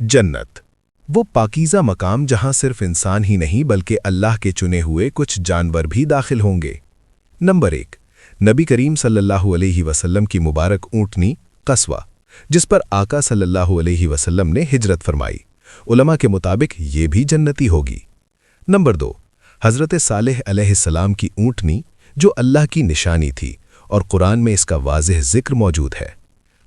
जन्नत वो पाकीज़ा मकाम जहां सिर्फ इंसान ही नहीं बल्कि अल्लाह के चुने हुए कुछ जानवर भी दाखिल होंगे। नंबर 1, नबी करीम सल्लल्लाहु अलैहि वसल्लम की मुबारक ऊँटनी कस्वा, जिस पर आका सल्लल्लाहु अलैहि वसल्लम ने हिजरत फरमाई। उलमा के मुताबिक ये भी जन्नती होगी। नंबर 2, हज़रत सालेह अलैहिस्सलाम की ऊँटनी जो अल्लाह की निशानी थी और कुरान में इसका वाज़ेह ज़िक्र मौजूद है।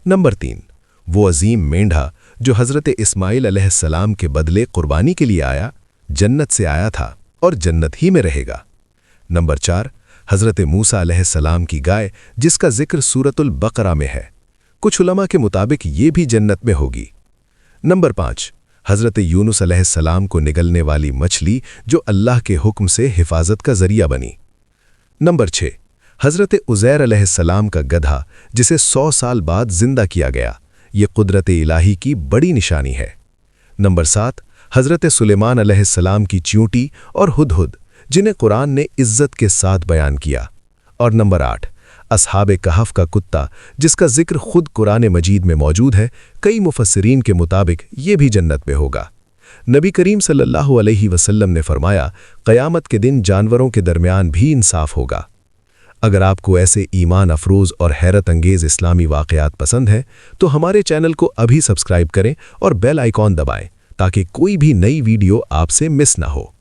नंबर 3, वो अजीम मेंढा जो हज़रत इस्माइल अलैहिस्सलाम के बदले कुर्बानी के लिए आया, जन्नत से आया था और जन्नत ही में रहेगा। नंबर 4, हज़रत मूसा अलैहिस्सलाम की गाय जिसका जिक्र सूरतुल बकरा में है। कुछ उलमा के मुताबिक ये भी जन्नत में होगी। नंबर 5, हज़रत यूनुस अलैहिस्सलाम को निगलने वाली मछली जो अल्लाह के हुक्म से हिफाजत का जरिया बनी। नंबर 6, हज़रत उज़ैर अलैहिस्सलाम का गधा जिसे 100 साल बाद जिंदा किया गया, ये कुदरत इलाही की बड़ी निशानी है। नंबर 7, हज़रत सुलेमान अलैहिस्सलाम की चींटी और हुदहुद जिन्हें कुरान ने इज्जत के साथ बयान किया। और नंबर 8, असहाबे कहफ का कुत्ता जिसका जिक्र खुद कुरान मजीद में मौजूद है। कई मुफस्सिरीन के मुताबिक ये भी जन्नत में होगा। नबी करीम सल्लल्लाहु अलैहि वसल्लम ने फरमाया, क़यामत के दिन जानवरों के दरमियान भी इंसाफ होगा। अगर आपको ऐसे ईमान अफरोज़ और हैरत अंगेज़ इस्लामी वाक़यात पसंद हैं तो हमारे चैनल को अभी सब्सक्राइब करें और बेल आइकॉन दबाएं ताकि कोई भी नई वीडियो आपसे मिस ना हो।